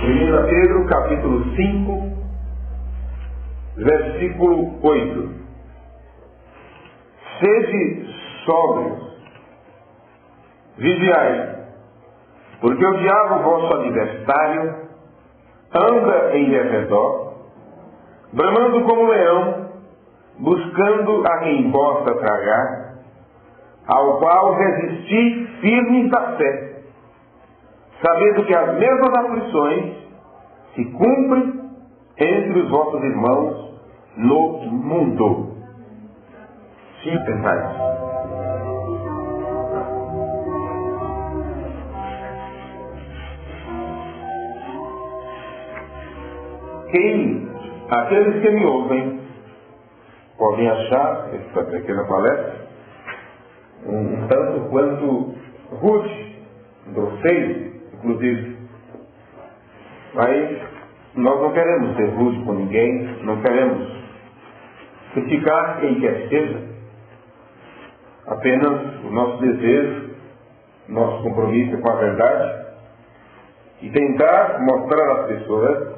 1 Pedro, capítulo 5, versículo 8. Sede sóbrios, vigiai, porque o diabo, vosso adversário, anda em derredor, bramando como leão, buscando a quem possa tragar, ao qual resisti firmes da fé, sabendo que as mesmas aflições se cumprem entre os vossos irmãos no mundo. Sim, tentais. Aqueles que me ouvem podem achar esta pequena palestra um tanto quanto rude, grosseiro, inclusive. Mas nós não queremos ser rude com ninguém, não queremos criticar quem quer que seja. Apenas o nosso desejo, nosso compromisso com a verdade e tentar mostrar às pessoas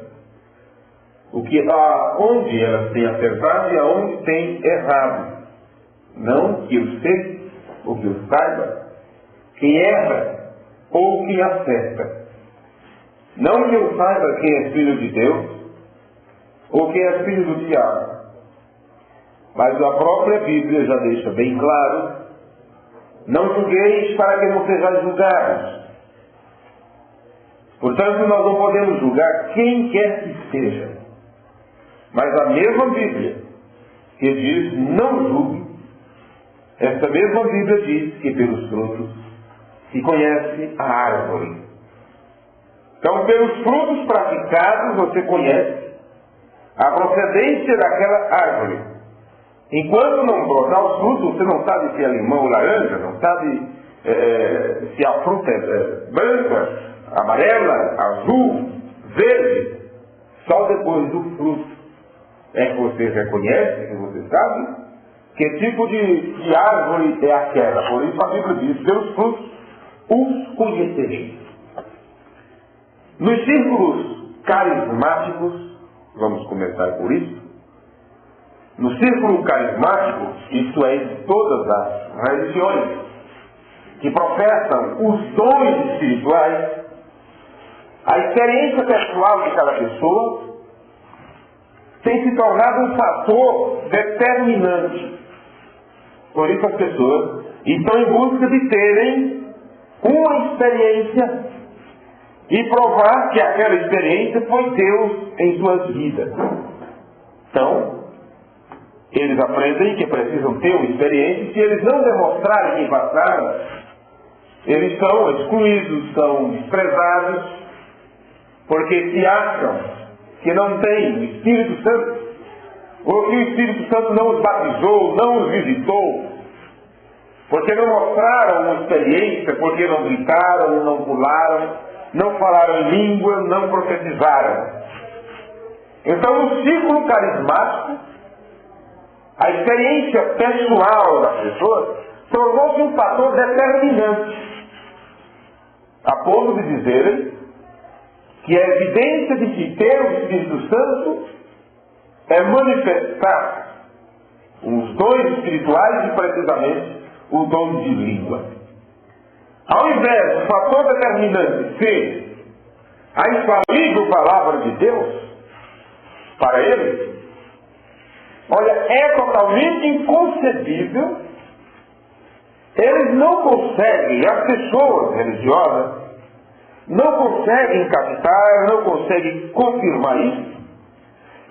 onde elas têm acertado e aonde têm errado. Não que eu sei ou que eu saiba quem erra ou quem acerta. Não que eu saiba quem é filho de Deus ou quem é filho do diabo. Mas a própria Bíblia já deixa bem claro: não julgueis para que não sejais julgados. Portanto, nós não podemos julgar quem quer que seja. Mas a mesma Bíblia que diz não julgue, essa mesma Bíblia diz que pelos frutos se conhece a árvore. Então, pelos frutos praticados, você conhece a procedência daquela árvore. Enquanto não brotar os frutos, você não sabe se é limão ou laranja, não sabe se a fruta é branca, amarela, azul, verde. Só depois do fruto é que você reconhece, que você sabe que tipo de árvore é aquela. Por isso a Bíblia diz: pelos frutos os conhecereis. Nos círculos carismáticos, vamos começar por isso. No círculo carismático, isto é, de todas as religiões que professam os dons espirituais, a experiência pessoal de cada pessoa tem se tornado um fator determinante. Por isso as pessoas estão em busca de terem uma experiência e provar que aquela experiência foi Deus em suas vidas. Então, eles aprendem que precisam ter uma experiência e se eles não demonstrarem que passaram, eles são excluídos, são desprezados, porque se acham que não tem o Espírito Santo, ou que o Espírito Santo não os batizou, não os visitou, porque não mostraram uma experiência, porque não gritaram, não pularam, não falaram em língua, não profetizaram. Então, no círculo carismático, a experiência pessoal das pessoas tornou-se um fator determinante, a ponto de dizerem que a evidência de que ter o Espírito Santo é manifestar os dons espirituais e precisamente o dom de língua. Ao invés do fator determinante ser a infalível palavra de Deus para eles, olha, é totalmente inconcebível. Eles não conseguem, as pessoas religiosas não conseguem captar, não conseguem confirmar isso,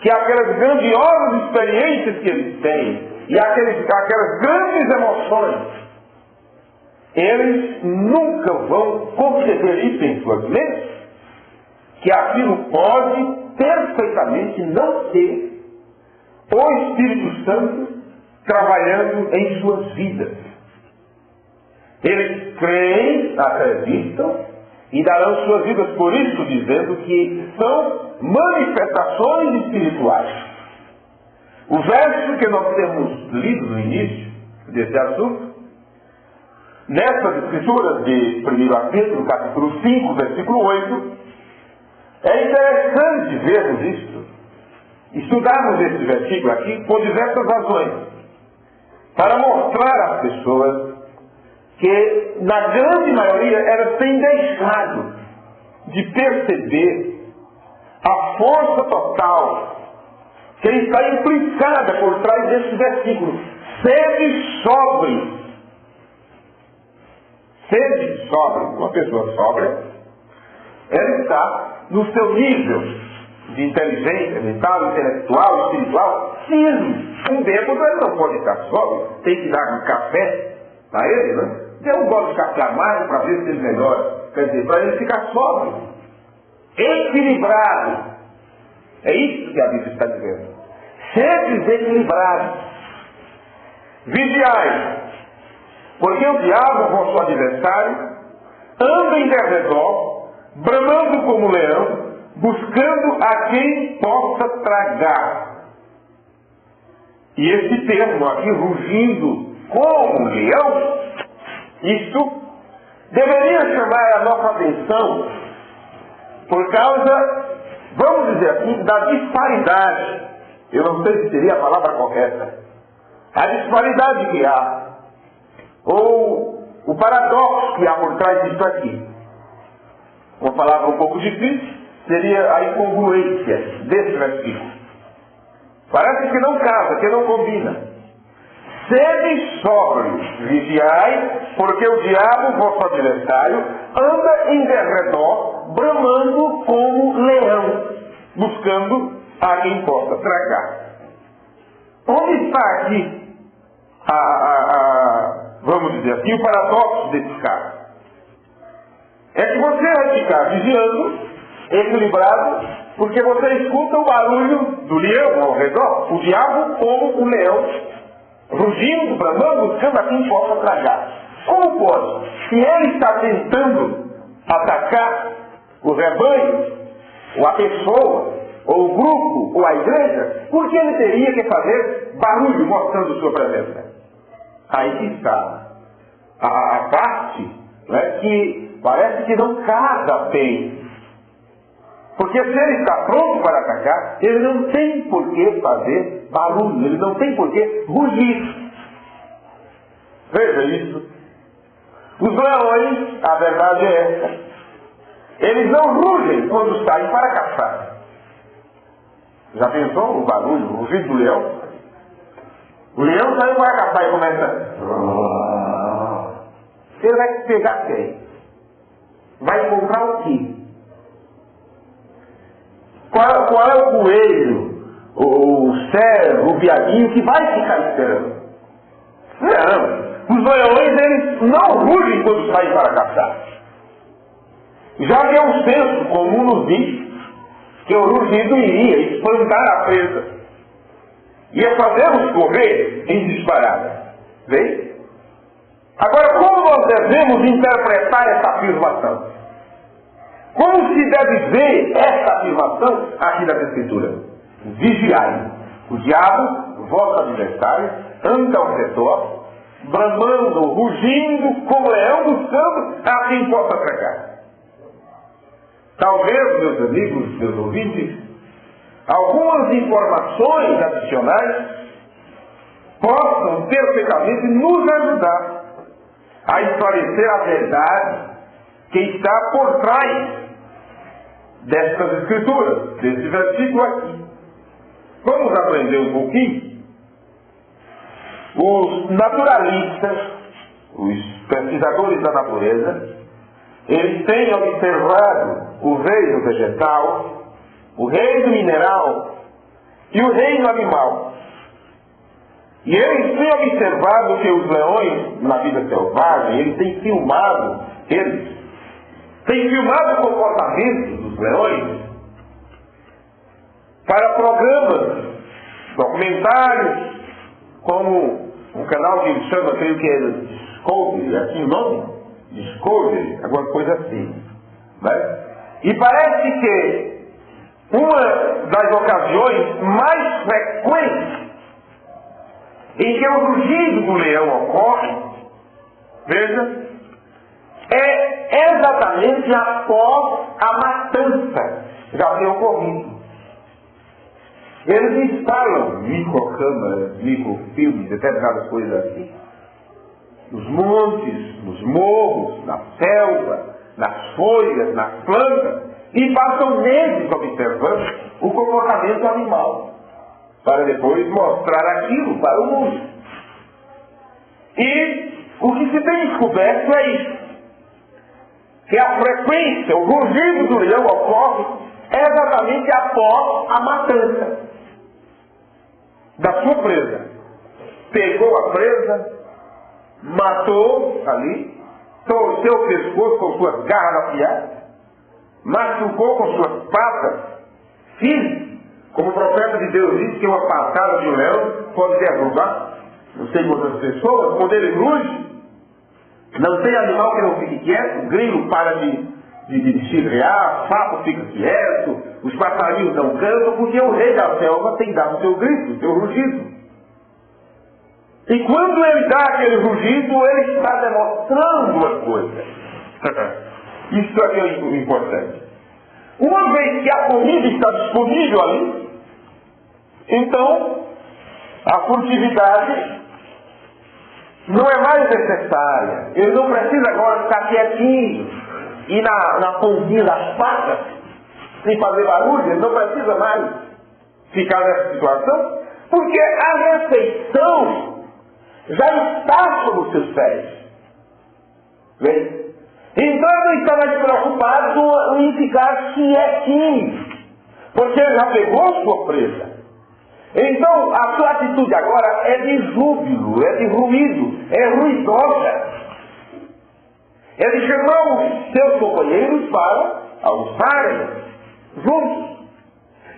que aquelas grandiosas experiências que eles têm e aquelas grandes emoções, eles nunca vão conceber isso em suas mentes, que aquilo pode perfeitamente não ser o Espírito Santo trabalhando em suas vidas. Eles creem, acreditam e darão suas vidas por isso, dizendo que são manifestações espirituais. O verso que nós temos lido no início desse assunto, nessas escrituras de 1 Pedro, capítulo 5, versículo 8, É interessante vermos isso, estudarmos esse versículo aqui por diversas razões, para mostrar às pessoas que, na grande maioria, elas têm deixado de perceber a força total que está implicada por trás desse versículo. Sede sóbrio. Sede sóbrio. Uma pessoa sóbria, ela está no seu nível de inteligência, mental, intelectual, espiritual, firme. Um bêbado, ele não pode estar sóbrio, tem que dar um café para ele, né? Dê um gole de café amargo para ver se ele melhora. Quer dizer, para ele ficar sóbrio, equilibrado. É isso que a Bíblia está dizendo. Sedes equilibrados. Vigiai, porque o diabo, vosso adversário, anda em derredor, bramando como leão, buscando a quem possa tragar. E esse termo aqui, rugindo como leão, isso deveria chamar a nossa atenção por causa, vamos dizer assim, da disparidade. Eu não sei se seria a palavra correta. A disparidade que há, ou o paradoxo que há por trás disso aqui. Uma palavra um pouco difícil seria a incongruência desse versículo. Parece que não casa, que não combina. Sede sóbrios, vigiai, porque o diabo, vosso adversário, anda em derredor, bramando como leão, buscando a quem possa tragar. Onde está aqui vamos dizer assim, o paradoxo desse caso? É que você vai ficar vigiando, equilibrado, porque você escuta o barulho do leão ao redor, o diabo como o leão, rugindo, bramando, buscando a quem possa tragar. Como pode? Se ele está tentando atacar o rebanho, ou a pessoa, ou o grupo, ou a igreja, por que ele teria que fazer barulho mostrando sua presença? Aí que está a parte, né, que parece que não casa bem. Porque se ele está pronto para atacar, ele não tem por que fazer barulho, ele não tem por que rugir. Veja isso. Os leões, a verdade é essa, eles não rugem quando saem para caçar. Já pensou o barulho, o rugido do leão? O leão saiu para caçar e começa... Ele vai pegar quem? Vai encontrar o quê? Qual é o coelho, o cervo, o viadinho que vai ficar esperando? Não. Os leões, eles não rugem quando saem para caçar. Já que é um senso comum nos diz que o rugido iria espantar a presa. Ia fazê-los correr em disparada. Vê? Agora, como nós devemos interpretar essa afirmação? Como se deve ver essa afirmação aqui nas Escrituras? Vigiai. O diabo, vosso adversário, anda ao redor, bramando, rugindo, como leão, buscando a quem possa tragar. Talvez, meus amigos, meus ouvintes, algumas informações adicionais possam perfeitamente nos ajudar a esclarecer a verdade que está por trás destas escrituras, desse versículo aqui. Vamos aprender um pouquinho? Os naturalistas, os pesquisadores da natureza, eles têm observado o reino vegetal, o reino mineral e o reino animal. E eles têm observado que os leões, na vida selvagem, eles têm filmado o comportamento dos leões para programas, documentários, como um canal que eles chamam, creio que é Discovery, assim o nome? Discovery, alguma coisa assim. Né? E parece que uma das ocasiões mais frequentes em que o rugido do leão ocorre, veja, é exatamente após a matança já tem ocorrido. Eles instalam microcâmeras, microfilmes, determinadas coisas assim, nos montes, nos morros, na selva, nas folhas, nas plantas, e passam meses observando o comportamento animal, para depois mostrar aquilo para o mundo. E o que se tem descoberto é isso, que a frequência, o rugido do leão ocorre exatamente após a matança da sua presa. Pegou a presa, matou ali, torceu o pescoço com suas garras afiadas, machucou com suas patas firmes, como o profeta de Deus disse que uma patada de um leão pode derrubar não sei quantas pessoas. Quando ele ruge, não tem animal que não fique quieto, o grilo para de chirriar, o sapo fica quieto, os passarinhos não cantam, porque o rei da selva tem dado o seu grito, o seu rugido. E quando ele dá aquele rugido, ele está demonstrando uma coisa. Isso aqui é o importante. Uma vez que a comida está disponível ali, então a furtividade não é mais necessária. Ele não precisa agora ficar quietinho e na pontinha das patas, sem fazer barulho. Ele não precisa mais ficar nessa situação, porque a refeição já está sob os seus pés. Vem? Então ele não está mais preocupado em ficar quietinho, porque ele já pegou sua presa. Então a sua atitude agora é de júbilo, é de ruído, é ruidosa. É de chamar os seus companheiros para almoçarem juntos.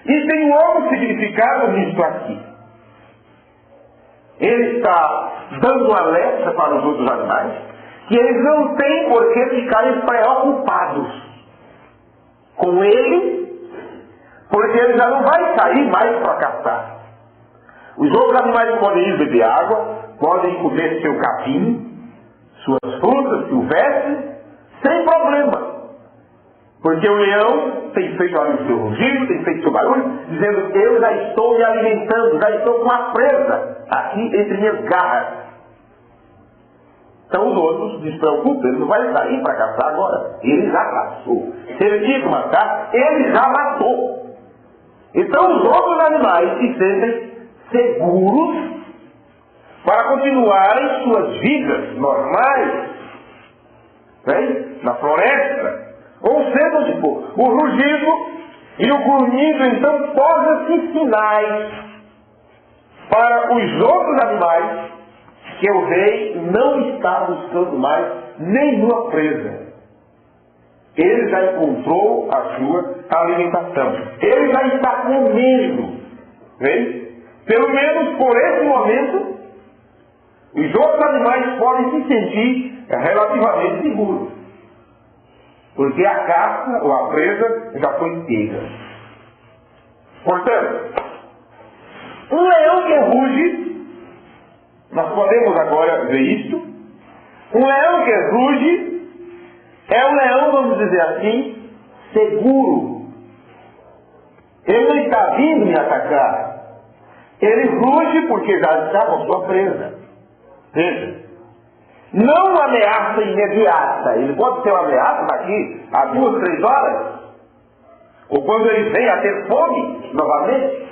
E tem um outro significado nisso aqui. Ele está dando um alerta para os outros animais que eles não têm por que ficarem preocupados com ele, porque ele já não vai sair mais para caçar. Os outros animais podem ir beber água, podem comer seu capim, suas frutas, silvestres, sem problema. Porque o leão tem feito ali o seu rugido, tem feito o seu barulho, dizendo: eu já estou me alimentando, já estou com uma presa aqui entre minhas garras. Então os outros despreocupam, ele não vai sair para caçar agora, ele já caçou. Se ele tinha que matar, ele já matou. Então os outros animais se sentem seguros para continuarem suas vidas normais, né? Na floresta, ou seja onde for. O rugido e o grunhido então tornam-se sinais para os outros animais que o rei não está buscando mais nenhuma presa. Ele já encontrou a sua alimentação. Ele já está comendo. Vê? Pelo menos por esse momento, os outros animais podem se sentir relativamente seguros. Porque a caça ou a presa já foi pega. Portanto, um leão que ruge, nós podemos agora ver isto. Um leão que ruge é um leão, vamos dizer assim, seguro. Ele não está vindo me atacar. Ele ruge porque já está com sua presa. Veja, não uma ameaça imediata. Ele pode ser uma ameaça daqui a 2, 3 horas. Ou quando ele vem a ter fome novamente.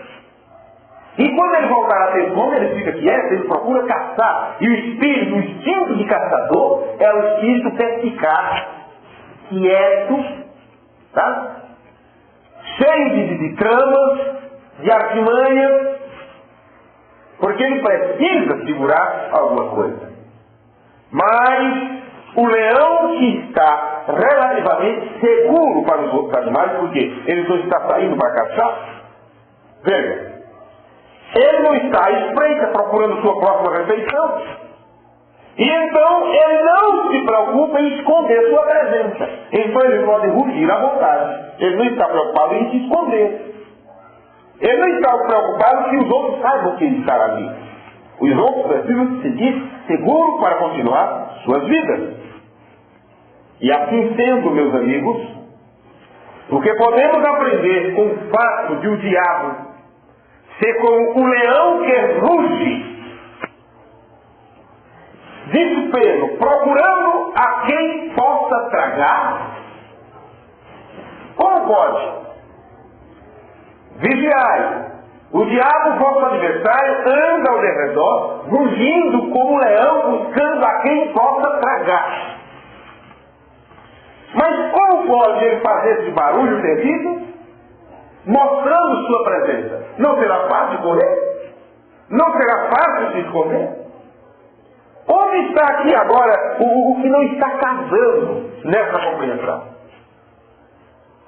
E quando ele voltar a ter fome, ele fica quieto, ele procura caçar. E o espírito, o instinto de caçador, é o espírito que quer ficar quieto, tá? Cheio de tramas, de artimanhas, porque ele precisa segurar alguma coisa. Mas o leão que está relativamente seguro para os outros animais, porque ele não está saindo para caçar, veja, ele não está à espreita procurando sua próxima refeição. E então ele não se preocupa em esconder sua presença. Então ele pode rugir à vontade. Ele não está preocupado em se esconder. Ele não está preocupado que os outros saibam que ele está ali. Os outros precisam se sentir seguros para continuar suas vidas. E assim sendo, meus amigos, Porque podemos aprender com o fato de o diabo ser como um leão que ruge, desespero, procurando a quem possa tragar. Como pode? Vigiai. O diabo, vosso adversário, anda ao derredor, rugindo como um leão, buscando a quem possa tragar. Mas como pode ele fazer esse barulho terrível? Mostrando sua presença. Não será fácil correr? Não será fácil se esconder? Onde está aqui agora o que não está casando nessa compreensão?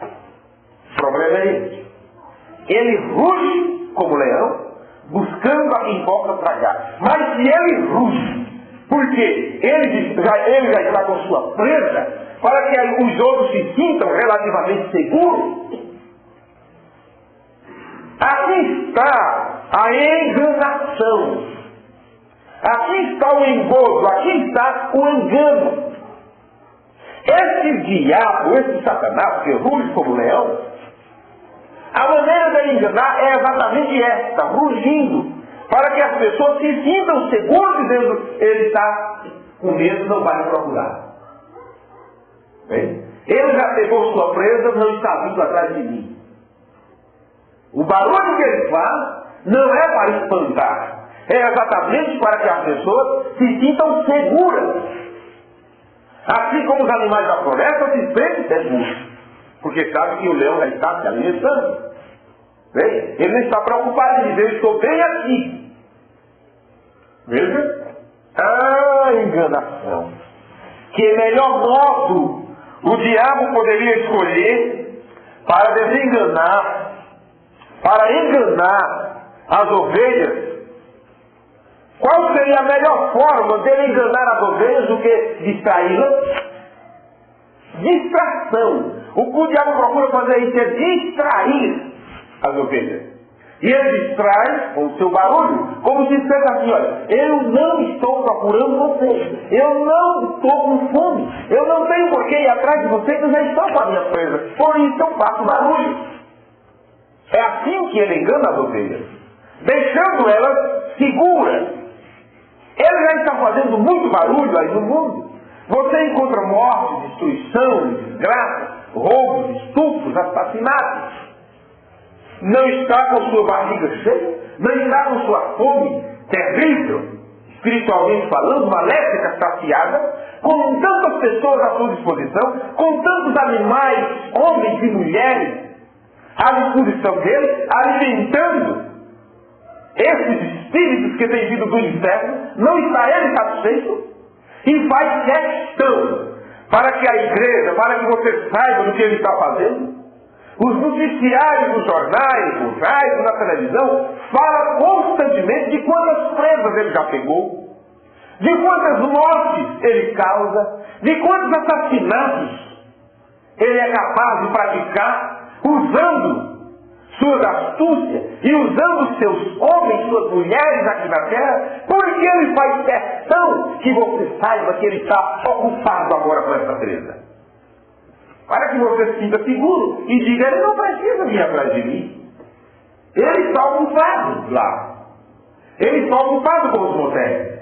O problema é esse. Ele ruge como leão, buscando a quem possa tragar. Mas se ele ruge, porque ele já está com sua presa, para que os outros se sintam relativamente seguros, aqui está a enganação. Aqui está o engodo, aqui está o engano. Esse diabo, esse Satanás que ruge como leão, a maneira de enganar é exatamente esta, rugindo, para que as pessoas se sintam seguras, dizendo, ele está com medo, não vai me procurar. Bem, ele já pegou sua presa, não está vindo atrás de mim. O barulho que ele faz não é para espantar, é exatamente para que as pessoas se sintam seguras. Assim como os animais da floresta se sentem seguros, porque sabe que o leão já está se alimentando. Bem, ele não está preocupado em dizer, eu estou bem aqui. Veja a enganação. Que melhor modo o diabo poderia escolher para desenganar, para enganar as ovelhas? Qual seria a melhor forma dele enganar as ovelhas do que distraí-las? Distração. O que o diabo procura fazer isso é distrair as ovelhas. E ele distrai com o seu barulho, como se dissesse assim, olha, eu não estou procurando você, eu não estou com fome, eu não tenho por que ir atrás de você, que eu já estou com a minha presa, por isso eu faço barulho. É assim que ele engana as ovelhas, deixando elas seguras. Ele já está fazendo muito barulho aí no mundo. Você encontra morte, destruição, desgraça, roubos, estupros, assassinatos. Não está com sua barriga cheia, não está com sua fome terrível, espiritualmente falando, maléfica, saciada, com tantas pessoas à sua disposição, com tantos animais, homens e mulheres, à disposição dele, alimentando esses espíritos que têm vindo do inferno. Não está ele satisfeito e faz questão para que a igreja, para que você saiba do que ele está fazendo. Os noticiários dos jornais, nos rádios, na televisão, falam constantemente de quantas presas ele já pegou, de quantas mortes ele causa, de quantos assassinatos ele é capaz de praticar, usando sua astúcia e usando seus homens, suas mulheres aqui na terra, porque ele faz questão que você saiba que ele está ocupado agora com essa presa. Para que você se sinta seguro e diga, ele não precisa vir atrás de mim. Ele está ocupado lá. Ele está ocupado com os motéis.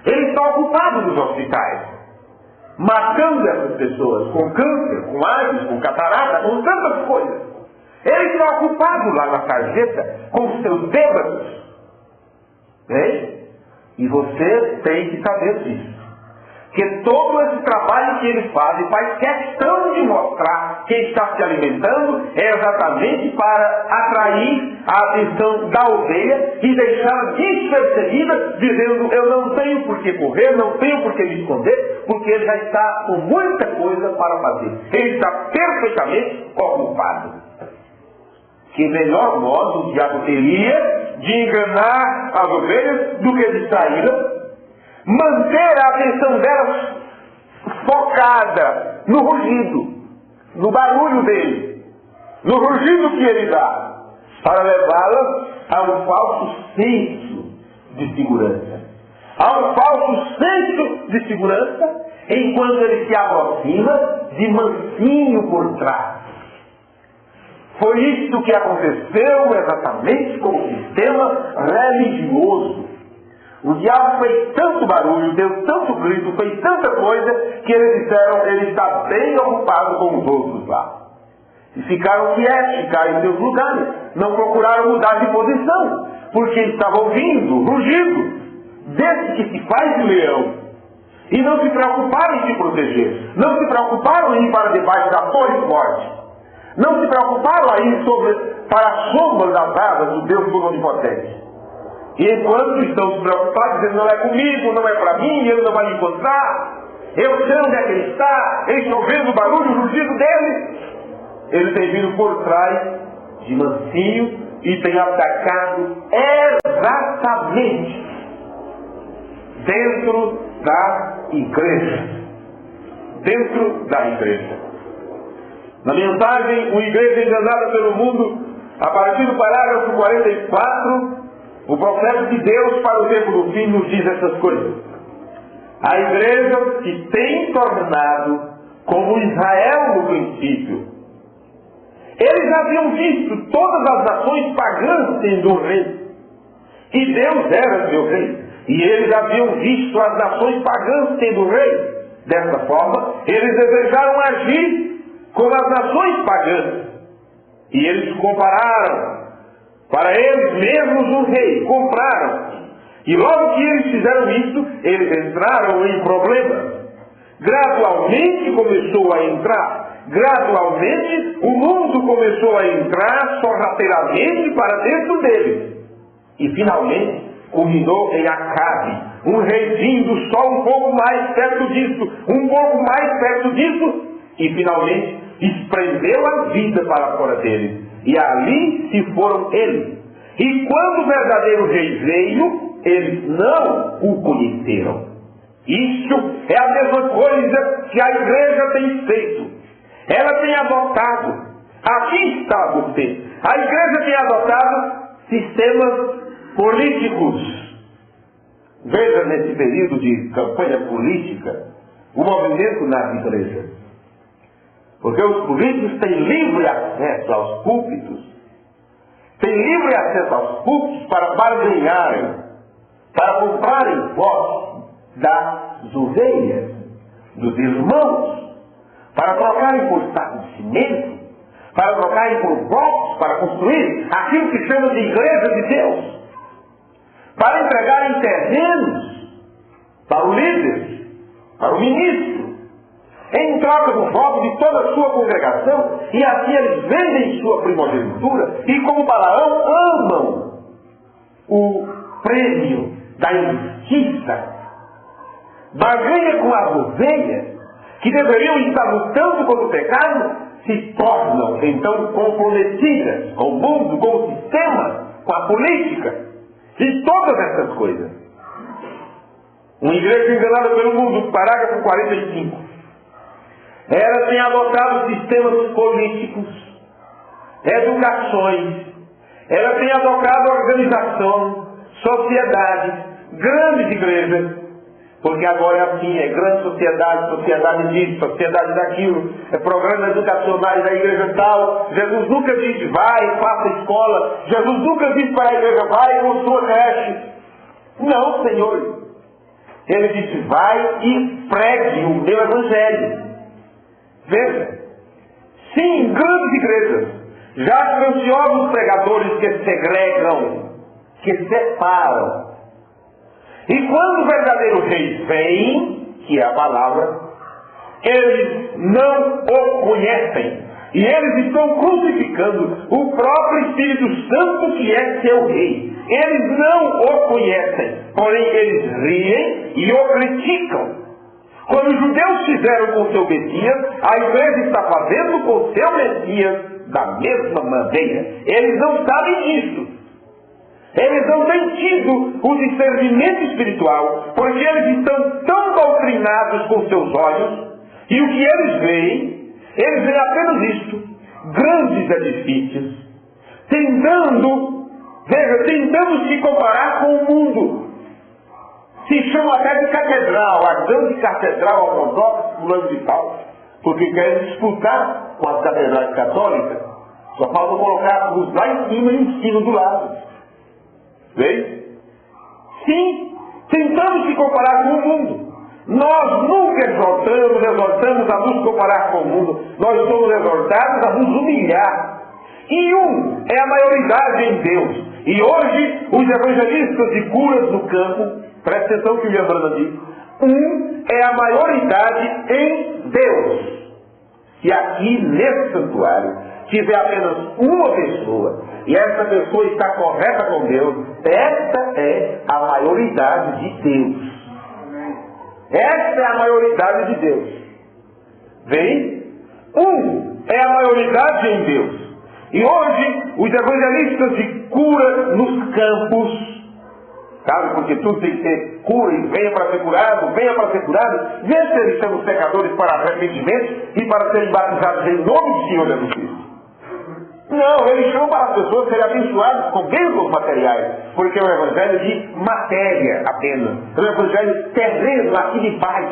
Ele está ocupado nos hospitais. Matando essas pessoas com câncer, com AIDS, com catarata, com tantas coisas. Ele está ocupado lá na sarjeta com os seus bêbados. Bem? E você tem que saber disso. Que todo esse trabalho que ele faz, e faz questão de mostrar que está se alimentando, é exatamente para atrair a atenção da ovelha e deixá-la despercebida, dizendo, eu não tenho por que correr, não tenho por que me esconder, porque ele já está com muita coisa para fazer. Ele está perfeitamente ocupado. Que melhor modo o diabo teria de enganar as ovelhas do que distraí-las, manter a atenção delas focada no rugido, no barulho dele, no rugido que ele dá, para levá-las a um falso senso de segurança. A um falso senso de segurança, enquanto ele se aproxima de mansinho por trás. Foi isso que aconteceu exatamente com o sistema religioso. O diabo fez tanto barulho, deu tanto grito, fez tanta coisa, que eles disseram, ele está bem ocupado com os outros lá. E ficaram quietos, ficaram em seus lugares. Não procuraram mudar de posição, porque estavam ouvindo rugido desse que se faz de leão. E não se preocuparam em se proteger. Não se preocuparam em ir para debaixo da torre forte. Não se preocuparam a ir para a sombra das asas do Deus Todo-Onipotente. E enquanto estão se preocupados, dizendo, não é comigo, não é para mim, ele não vai me encontrar, eu sei onde é que ele está, eles estão vendo o barulho, o rugido dele. Ele tem vindo por trás de mansinho e tem atacado exatamente dentro da igreja. Dentro da igreja. Na mensagem, uma igreja enganada pelo mundo, a partir do parágrafo 44, o profeta de Deus para o tempo do fim nos diz essas coisas. A igreja se tem tornado como Israel no princípio. Eles haviam visto todas as nações pagãs tendo um rei. E Deus era seu rei. E eles haviam visto as nações pagãs tendo um rei. Dessa forma, eles desejaram agir como as nações pagãs. E eles compararam para eles mesmos um rei. Compraram. E logo que eles fizeram isso, eles entraram em problemas. Gradualmente começou a entrar. Gradualmente, o mundo começou a entrar sorrateiramente para dentro deles. E finalmente, culminou em Acabe, um rei vindo só um pouco mais perto disso, um pouco mais perto disso, e finalmente espremeu a vida para fora deles. E ali se foram eles. E quando o verdadeiro rei veio, eles não o conheceram. Isso é a mesma coisa que a igreja tem feito. Ela tem adotado, aqui está você, a igreja tem adotado sistemas políticos. Veja nesse período de campanha política, o movimento nas igrejas. Porque os políticos têm livre acesso aos púlpitos, têm livre acesso aos púlpitos para barganharem, para comprarem votos das ovelhas, dos irmãos, para trocarem por sacos de cimento, para trocarem por blocos, para construir aquilo que chama de igreja de Deus, para entregarem terrenos para o líder, para o ministro, em troca do voto de toda a sua congregação, e assim eles vendem sua primogenitura, e como Balaão amam o prêmio da injustiça, barganha com as ovelhas, que deveriam estar lutando contra o pecado, se tornam então comprometidas com o mundo, com o sistema, com a política e todas essas coisas. Uma igreja enganada pelo mundo, parágrafo 45. Ela tem adotado sistemas políticos, educações, ela tem adotado organização, sociedades, grandes igrejas. Porque agora é assim, é grande sociedade, sociedade disso, sociedade daquilo, é programas educacionais da igreja tal. Jesus nunca disse, vai, faça escola. Jesus nunca disse para a igreja, vai, construa creche. Não, Senhor. Ele disse, vai e pregue o meu evangelho. Veja. Sim, grandes igrejas. Já grandiosos pregadores que segregam, que separam. E quando o verdadeiro rei vem, que é a palavra, eles não o conhecem. E eles estão crucificando o próprio Espírito Santo que é seu rei. Eles não o conhecem, porém eles riem e o criticam. Quando os judeus fizeram com seu Messias, a igreja está fazendo com seu Messias da mesma maneira. Eles não sabem disso. Eles não têm tido o discernimento espiritual, porque eles estão tão doutrinados com seus olhos, e o que eles veem apenas isto, grandes edifícios, tentando se comparar com o mundo. Se chama até de catedral, a grande catedral ortodoxa fulano de tal, porque querem disputar com as catedrais católicas. Só falta colocar a cruz lá em cima e um sino do lado. Vê? Sim, tentamos se comparar com o mundo. Nós nunca exortamos a nos comparar com o mundo. Nós somos exortados a nos humilhar. E é a maioridade em Deus. E hoje, os evangelistas de curas no campo, presta atenção que o Leandro diz, é a maioridade em Deus. Se aqui, nesse santuário, tiver apenas uma pessoa, e essa pessoa está correta com Deus, esta é a maioridade de Deus. Esta é a maioridade de Deus. Vem? É a maioridade em Deus. E hoje, os evangelistas de cura nos campos, sabe? Porque tudo tem que ter cura, e venha para ser curado, vê se eles são pecadores para arrependimento e para serem batizados em nome do Senhor Jesus Cristo. Não, eles chamam para as pessoas serem abençoadas com bênçãos materiais, porque é um evangelho de matéria apenas, é um evangelho terreno, aqui de paz.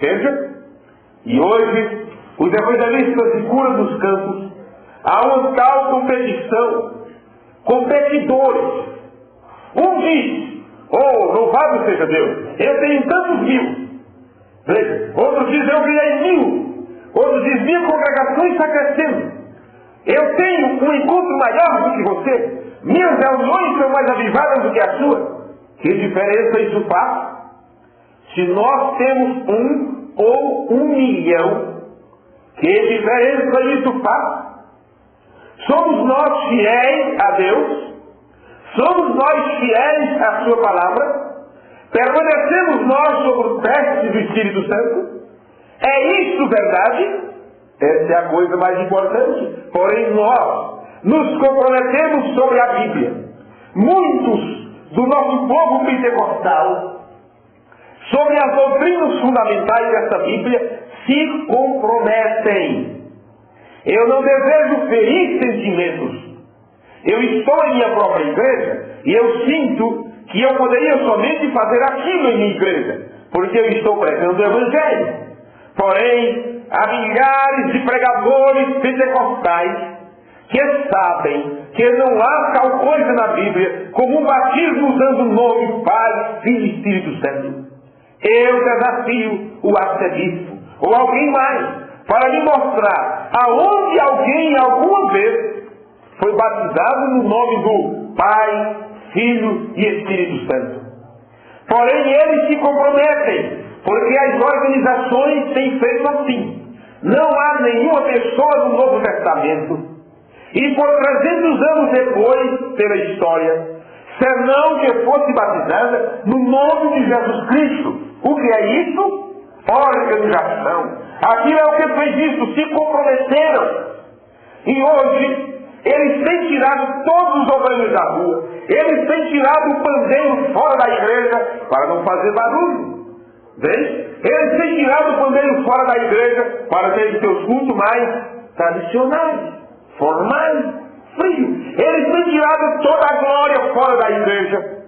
Veja? E hoje, os evangelistas de cura dos campos, há uma tal competição, competidores. Um diz, louvado seja Deus, eu tenho tantos mil. Veja, outro diz, eu ganhei 1000. Outro diz, minha congregação está crescendo. Eu tenho um encontro maior do que você. Minhas reuniões são mais avivadas do que a sua. Que diferença isso faz? Se nós temos 1 ou 1 milhão, que diferença isso faz? Somos nós fiéis a Deus? Somos nós fiéis à sua palavra? Permanecemos nós sob o teste do Espírito Santo? É isso verdade? Essa é a coisa mais importante. Porém, nós nos comprometemos sobre a Bíblia. Muitos do nosso povo pentecostal, sobre as doutrinas fundamentais dessa Bíblia, se comprometem. Eu não desejo ferir sentimentos. Eu estou em minha própria igreja e eu sinto que eu poderia somente fazer aquilo em minha igreja, porque eu estou pregando o Evangelho. Porém, há milhares de pregadores pentecostais que sabem que não há tal coisa na Bíblia como um batismo usando o nome Pai, Filho e Espírito Santo. Eu desafio o arcebispo ou alguém mais para me mostrar aonde alguém alguma vez foi batizado no nome do Pai, Filho e Espírito Santo. Porém, eles se comprometem, porque as organizações têm feito assim. Não há nenhuma pessoa no Novo Testamento, e por 300 anos depois, pela história, senão que fosse batizada no nome de Jesus Cristo. O que é isso? Organização. Aquilo é o que foi visto, se comprometeram. E hoje, eles têm tirado todos os obreiros da rua, eles têm tirado o pandeiro fora da igreja para não fazer barulho. Vê? Eles têm tirado o pandeiro fora da igreja para ter seus cultos mais tradicionais, formais, frios. Eles têm tirado toda a glória fora da igreja.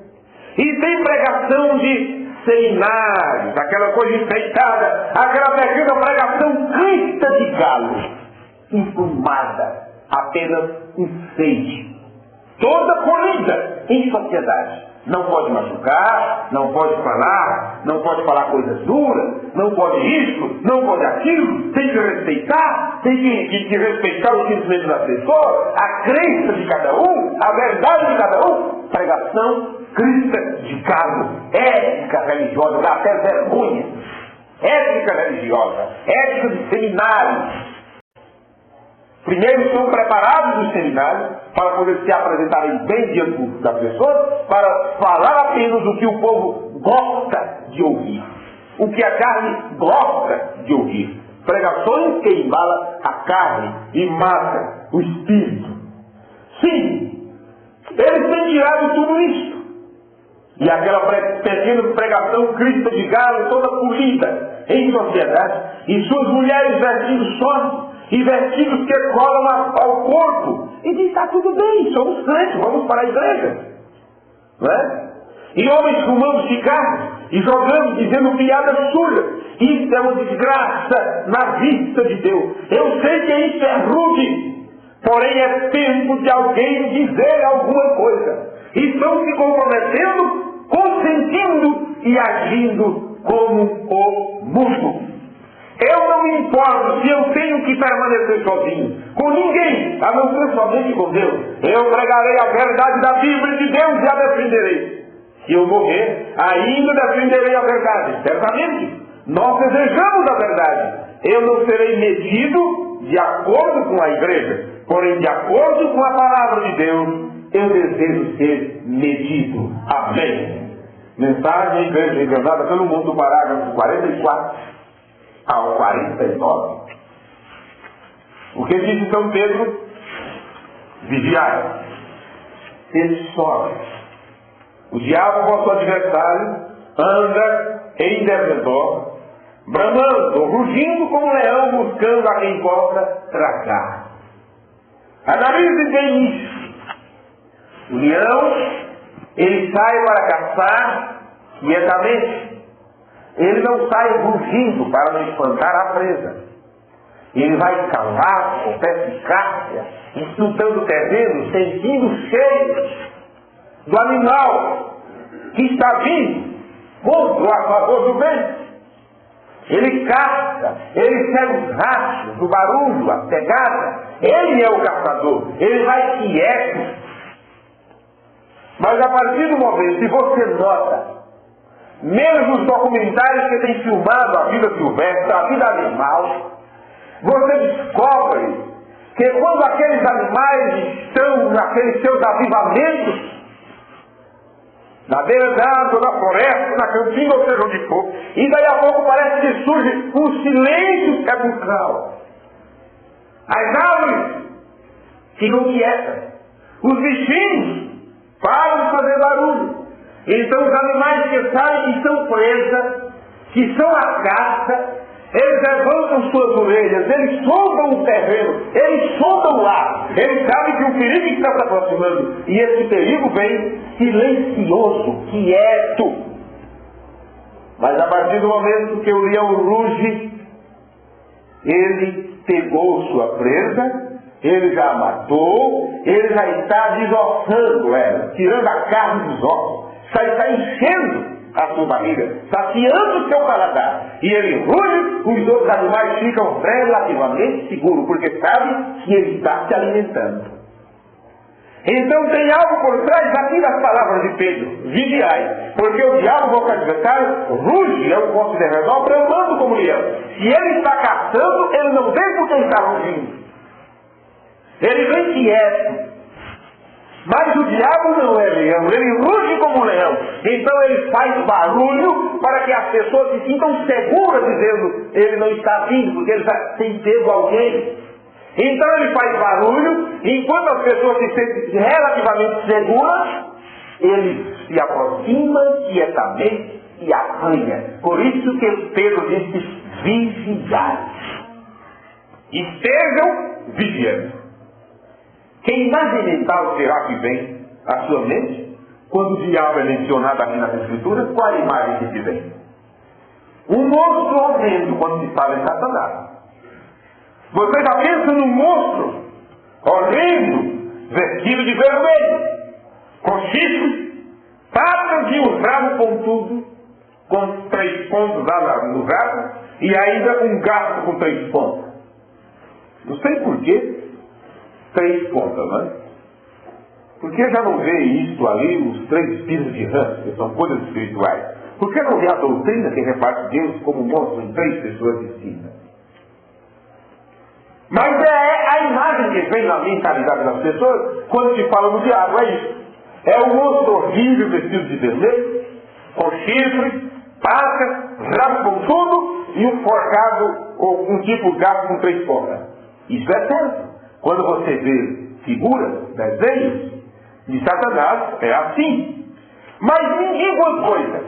E tem pregação de seminários, aquela coisa enfeitada, aquela pequena pregação crista de galo, infumada, apenas enfeite. Toda polida em sociedade. Não pode machucar, não pode falar coisas duras, não pode isso, não pode aquilo, tem que respeitar, tem que respeitar o sentimento das pessoas, a crença de cada um, a verdade de cada um. Pregação crista de galo, ética religiosa, dá até vergonha. Ética religiosa, ética de seminários. Primeiro são preparados os seminários para poder se apresentarem bem diante das pessoas, para falar apenas o que o povo gosta de ouvir, o que a carne gosta de ouvir. Pregações que embalam a carne e matam o espírito. Sim, eles têm tirado tudo isso. E aquela pequena pregação crista de galo, toda polida em sociedade, e suas mulheres vestindo só e vestidos que colam ao corpo, e diz, está tudo bem, somos crentes, vamos para a igreja. Não é? E homens fumando cigarros e jogando, dizendo piadas sujas. Isso é uma desgraça na vista de Deus. Eu sei que isso é rude, Porém é tempo de alguém dizer alguma coisa. Estão se comprometendo, consentindo e agindo como o mundo. Eu não me importo se eu tenho que permanecer sozinho, com ninguém, a não ser somente com Deus. Eu pregarei a verdade da Bíblia de Deus e a defenderei. Se eu morrer, ainda defenderei a verdade. Certamente, nós desejamos a verdade. Eu não serei medido de acordo com a igreja, porém de acordo com a palavra de Deus, eu desejo ser medido. Amém. Mensagem Igreja Encarnada pelo Mundo, parágrafo 44 ao 49. O que diz São Pedro? Vigiai, sede sóbrios. O diabo, vosso adversário, anda em derredor, bramando, rugindo como um leão, buscando a quem possa tragar. Analise bem isso. O leão, ele sai para caçar quietamente. Ele não sai rugindo para não espantar a presa. Ele vai cavar, com perspicácia, estudando o terreno, sentindo o cheiro do animal que está vindo contra a favor do vento. Ele caça, ele segue os rastros, o barulho, a pegada. Ele é o caçador, ele vai quieto. Mas a partir do momento que você nota, mesmo os documentários que têm filmado a vida silvestre, a vida animal, você descobre que quando aqueles animais estão naqueles seus avivamentos, na beira da água, na floresta, na campina, ou seja onde for, e daí a pouco parece que surge um silêncio sepulcral. As árvores ficam quietas, os bichinhos param de fazer barulho. Então os animais que saem, que são presa, que são a caça, eles levantam suas orelhas, eles sondam o terreno, eles sondam o ar, eles sabem que o perigo está se aproximando. E esse perigo vem silencioso, quieto. Mas a partir do momento que o leão ruge, ele pegou sua presa, ele já a matou, ele já está desossando ela, tirando a carne dos ossos. Está enchendo a sua barriga, saciando o seu paladar. E ele ruge, os outros animais ficam relativamente seguros, porque sabem que ele está se alimentando. Então tem algo por trás aqui das palavras de Pedro. Vigiai, porque o diabo, vosso adversário, ruge, é o vosso derredor, bramando como leão. Se ele está caçando, ele não vem porque ele está rugindo. Ele vem quieto. Mas o diabo não é leão, ele ruge como leão. Então ele faz barulho para que as pessoas se sintam seguras, dizendo, ele não está vindo, porque ele já tem pego alguém. Então ele faz barulho, enquanto as pessoas se sentem relativamente seguras, ele se aproxima quietamente e apanha. Por isso que Pedro disse, vigiai. Estejam vigiando. Que imagem mental será que vem à sua mente quando o diabo é mencionado aqui nas Escrituras? Qual a imagem que vem? Um monstro horrendo quando se fala em Satanás. Você já pensa num monstro horrendo, vestido de vermelho, com chifres, patas e um rabo pontudo, com 3 pontos lá no rabo, e ainda um gato com 3 pontas. Não sei porquê. 3 pontas, não é? Porque já não vê isso ali, os 3 espíritos de rã, que são coisas espirituais? Por que não vê a doutrina que reparte Deus como mostra em 3 pessoas distintas? Mas é a imagem que vem na mentalidade das pessoas quando se fala no diabo, é isso. É o monstro horrível vestido de vermelho, com chifre, patas, rabo pontudo e um forcado, ou um tipo de gato com 3 pontas. Isso é certo. Quando você vê figuras, desenhos de Satanás, é assim. Mas me diga uma coisa.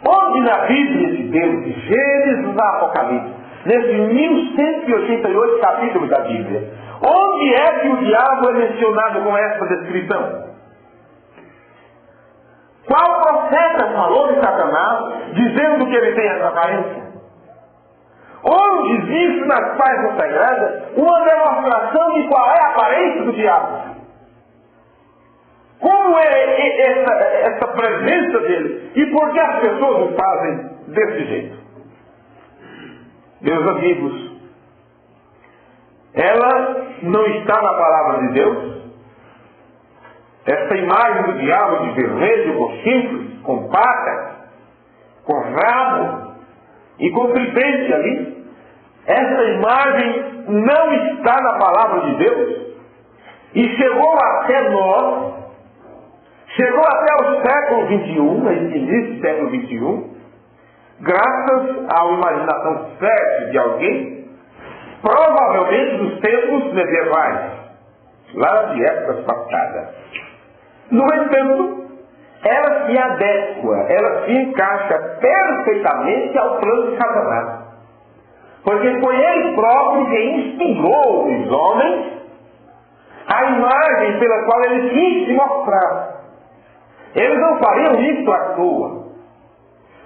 Onde na Bíblia de Deus, de Gênesis a Apocalipse, nesses 1188 capítulos da Bíblia, onde é que o diabo é mencionado com essa descrição? Qual profeta falou de Satanás, dizendo que ele tem essa aparência? onde existe nas páginas sagradas uma demonstração de qual é a aparência do diabo. Como é essa presença dele? E por que as pessoas o fazem desse jeito? Meus amigos, ela não está na palavra de Deus. Essa imagem do diabo de vermelho, com chifres, com patas, com rabo e com tridente ali. Essa imagem não está na palavra de Deus. E chegou até nós, chegou até o século XXI, esse início do século XXI, graças à imaginação fértil de alguém, provavelmente dos tempos medievais, lá de épocas passadas. No entanto, ela se adequa, ela se encaixa perfeitamente ao plano de Satanás. Porque foi ele próprio que inspirou os homens a imagem pela qual ele quis se mostrar. Eles não fariam isso à toa.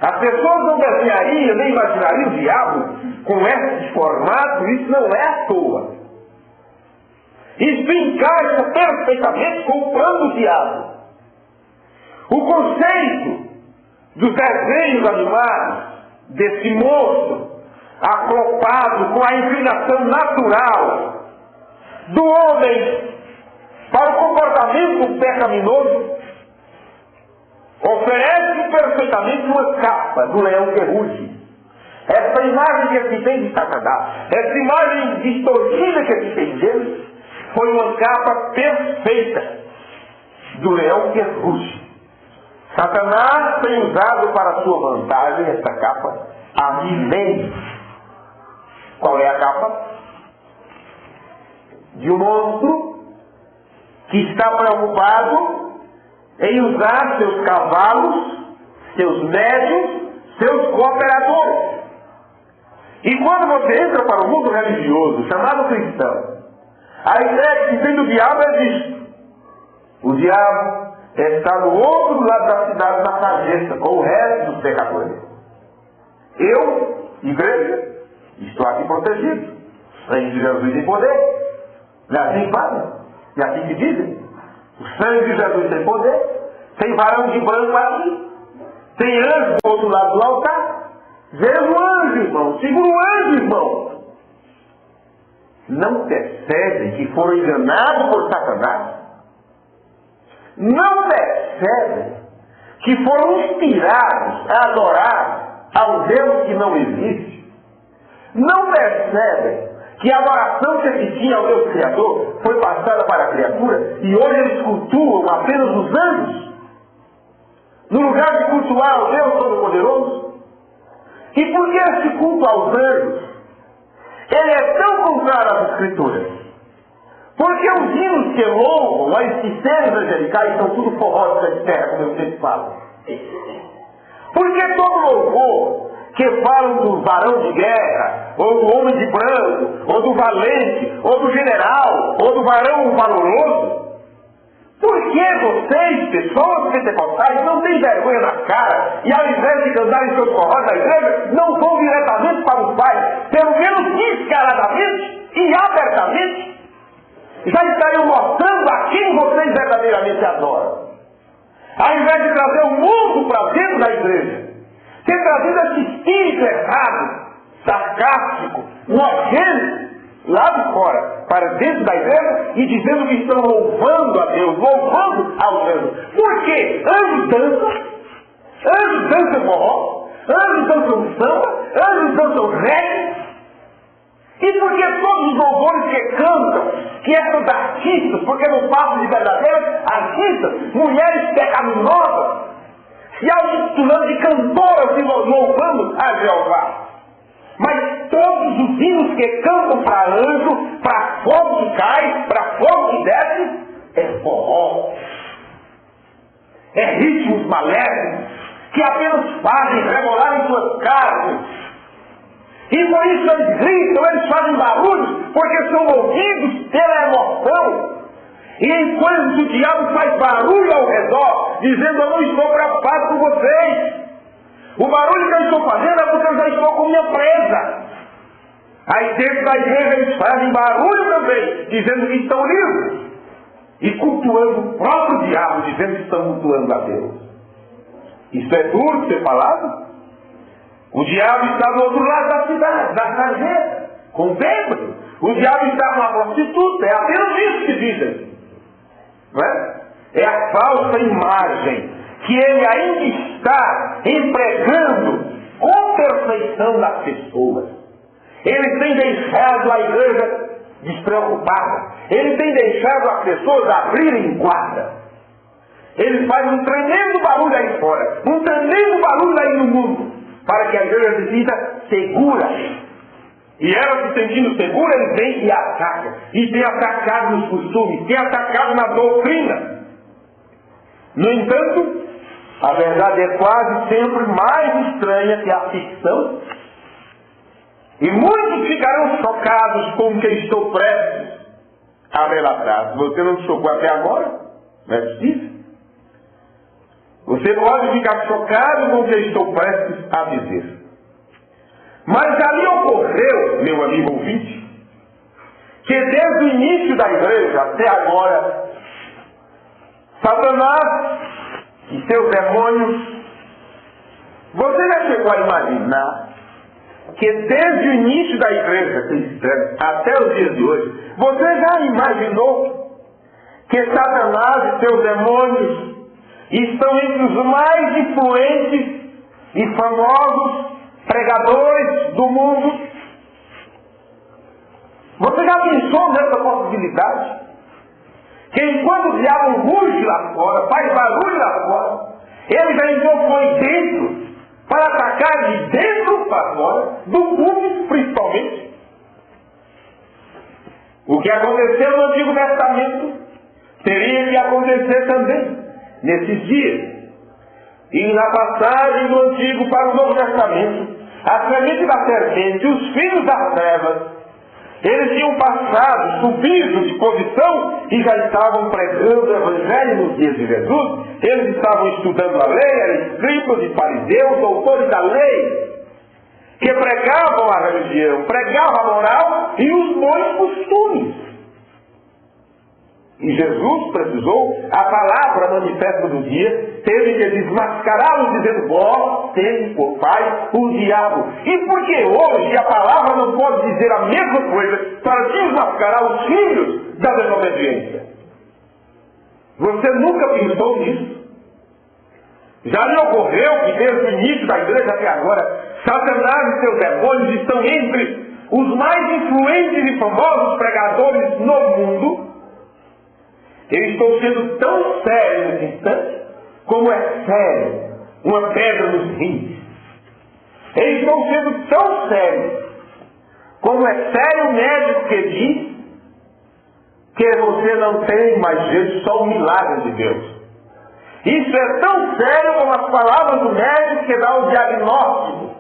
As pessoas não desenhariam nem imaginariam o diabo com esse formato, isso não é à toa. Isso encaixa perfeitamente com o plano do diabo. O conceito dos desenhos animados, desse monstro aclopado com a inclinação natural do homem para o comportamento pecaminoso, oferece perfeitamente uma capa do leão que ruge. Essa imagem que se tem de Satanás, essa imagem distorcida que se tem dele, foi uma capa perfeita do leão que ruge. Satanás tem usado para sua vantagem essa capa há milênios. Qual é a capa? De um monstro que está preocupado em usar seus cavalos, seus médios, seus cooperadores. E quando você entra para o mundo religioso, chamado cristão, a ideia que tem do diabo é isto. O diabo está do outro lado da cidade, na sarjeta, com o resto dos pecadores. Eu, igreja, estou aqui protegido. O sangue de Jesus tem poder. E assim fazem. E assim que dizem. O sangue de Jesus tem poder. Tem varão de branco aqui. Tem anjo do outro lado do altar. Veja o anjo, irmão. Segura o anjo, irmão. Não percebem que foram enganados por Satanás? Não percebem que foram inspirados a adorar ao Deus que não existe? Não percebem que a adoração que se tinha ao Deus Criador foi passada para a criatura e hoje eles cultuam apenas os anjos? No lugar de cultuar ao Deus Todo-Poderoso? E por que esse culto aos anjos? Ele é tão contrário às Escrituras. Porque os hinos que louvam as cisternas angelicais são tudo forró de terra, como eu sempre falo. Porque todo louvor que falam do varão de guerra, ou do homem de branco, ou do valente, ou do general, ou do varão valoroso, por que vocês, pessoas pentecostais, não têm vergonha na cara e ao invés de cantarem seus forrós na igreja, não vão diretamente para o Pai, pelo menos descaradamente e abertamente? Já estariam mostrando a quem vocês verdadeiramente adoram. Ao invés de trazer o mundo para dentro da igreja, ter trazido esse espírito errado, sarcástico, nojento, lá de fora, para dentro da igreja, e dizendo que estão louvando a Deus, louvando aos anjos. Por quê? Anjos dançam forró, anjos dançam samba, anjos dançam reggae. E por que todos os louvores que cantam, que essas artistas, porque não passam de verdadeiras artistas, mulheres pecaminosas, se auto-intitulando de cantoras e louvando a Jeová? Mas todos os hinos que cantam para anjo, para fogo que cai, para fogo que desce, é forró. É ritmos maléficos que apenas fazem rebolar em suas carnes. E por isso eles gritam, eles fazem barulho, porque são movidos pela emoção. E enquanto o diabo faz barulho ao redor, dizendo: eu não estou preocupado com vocês. O barulho que eu estou fazendo é porque eu já estou com minha presa. Aí dentro da igreja eles fazem barulho também, dizendo que estão livres. E cultuando o próprio diabo, dizendo que estão cultuando a Deus. Isso é duro de ser falado? O diabo está do outro lado da cidade, da sarjeta, com bêbado. O diabo está com uma prostituta, é apenas isso que dizem. Não é? É a falsa imagem que ele ainda está empregando com perfeição das pessoas. Ele tem deixado a igreja despreocupada. Ele tem deixado as pessoas abrirem guarda. Ele faz um tremendo barulho aí fora, um tremendo barulho aí no mundo, para que a igreja se sinta segura. E ela se sentindo segura, ele vem e ataca. E tem atacado nos costumes, tem atacado na doutrina. No entanto, a verdade é quase sempre mais estranha que a ficção. E muitos ficarão chocados com o que estou prestes a relatar. Se você não chocou até agora, não é possível. Você pode ficar chocado com o que estou prestes a dizer. Mas ali ocorreu, meu amigo ouvinte, que desde o início da igreja até agora, Satanás e seus demônios, você já chegou a imaginar que desde o início da igreja cristã até os dias de hoje, você já imaginou que Satanás e seus demônios estão entre os mais influentes e famosos pregadores do mundo? Você já pensou nessa possibilidade? Que enquanto o diabo ruge lá fora, faz barulho lá fora, ele já então foi dentro para atacar de dentro para fora, do público principalmente. O que aconteceu no Antigo Testamento teria que acontecer também nesses dias. E na passagem do Antigo para o Novo Testamento, a semente da serpente, os filhos das trevas, eles tinham passado, subido de posição e já estavam pregando o Evangelho nos dias de Jesus. Eles estavam estudando a lei, eram escribas e fariseus, doutores da lei, que pregavam a religião, pregavam a moral e os bons costumes. E Jesus precisou, a palavra manifesta do dia, teve que desmascará-los, dizendo: vós tendes por pai o diabo. E por que hoje a palavra não pode dizer a mesma coisa para desmascarar os filhos da desobediência? Você nunca pensou nisso? Já lhe ocorreu que desde o início da igreja até agora, Satanás e seus demônios estão entre os mais influentes e famosos pregadores no mundo? Eu estou sendo tão sério nesse instante, como é sério uma pedra nos rins. Eu estou sendo tão sério, como é sério o médico que diz que você não tem mais jeito, só o milagre de Deus. Isso é tão sério como as palavras do médico que dá o diagnóstico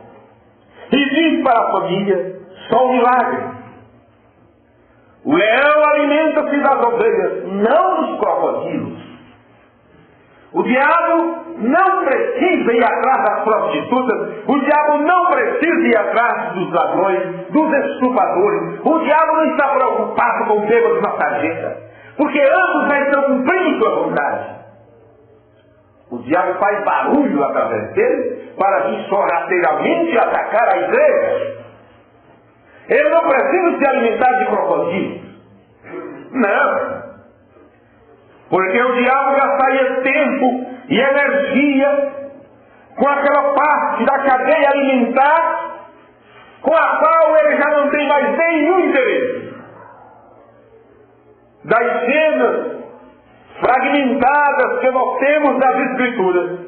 e diz para a família: só o milagre. O leão alimenta-se das ovelhas, não dos crocodilos. O diabo não precisa ir atrás das prostitutas, o diabo não precisa ir atrás dos ladrões, dos estupradores. O diabo não está preocupado com bêbados na sarjeta, porque ambos já estão cumprindo sua vontade. O diabo faz barulho através dele para vir sorrateiramente atacar a igreja. Ele não precisa se alimentar de crocodilos. Não. Porque o diabo gastaria tempo e energia com aquela parte da cadeia alimentar com a qual ele já não tem mais nenhum interesse. Das cenas fragmentadas que nós temos nas Escrituras,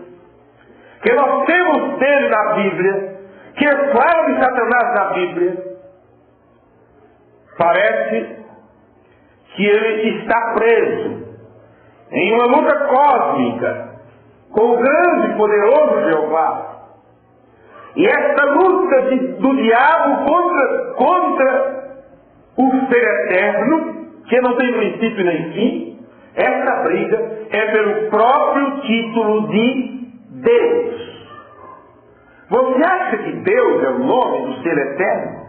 que nós temos dele na Bíblia, que fala de Satanás na Bíblia, parece que ele está preso em uma luta cósmica com o grande e poderoso Jeová. E esta luta do diabo contra o ser eterno, que não tem princípio nem fim, esta briga é pelo próprio título de Deus. Você acha que Deus é o nome do ser eterno?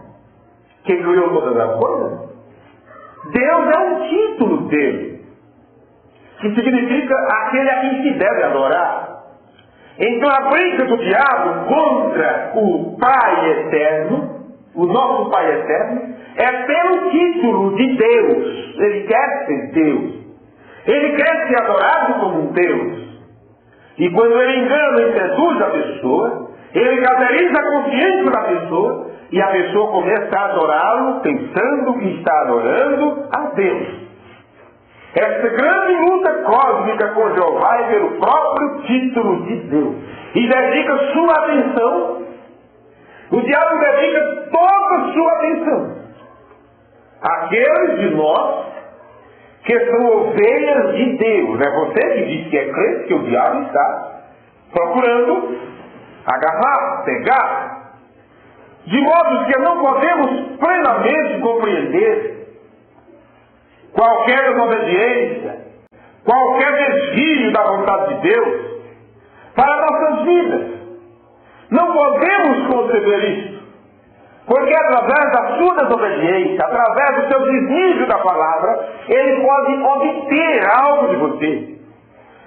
que criou todas as coisas? Deus é um título dele, que significa aquele a quem se deve adorar. Então a briga do diabo contra o Pai Eterno, o nosso Pai Eterno, é pelo título de Deus. Ele quer ser Deus. Ele quer ser adorado como um Deus. E quando ele engana e seduz a pessoa, ele caracteriza a consciência da pessoa, e a pessoa começa a adorá-lo, pensando que está adorando a Deus. Essa grande luta cósmica com Jeová é pelo próprio título de Deus. E dedica sua atenção, o diabo dedica toda a sua atenção àqueles de nós que são ovelhas de Deus. É você que diz que é crente, que o diabo está procurando agarrar, pegar. De modo que não podemos plenamente compreender qualquer desobediência, qualquer desvio da vontade de Deus para nossas vidas. Não podemos conceber isso, porque através da sua desobediência, através do seu desvio da palavra, ele pode obter algo de você.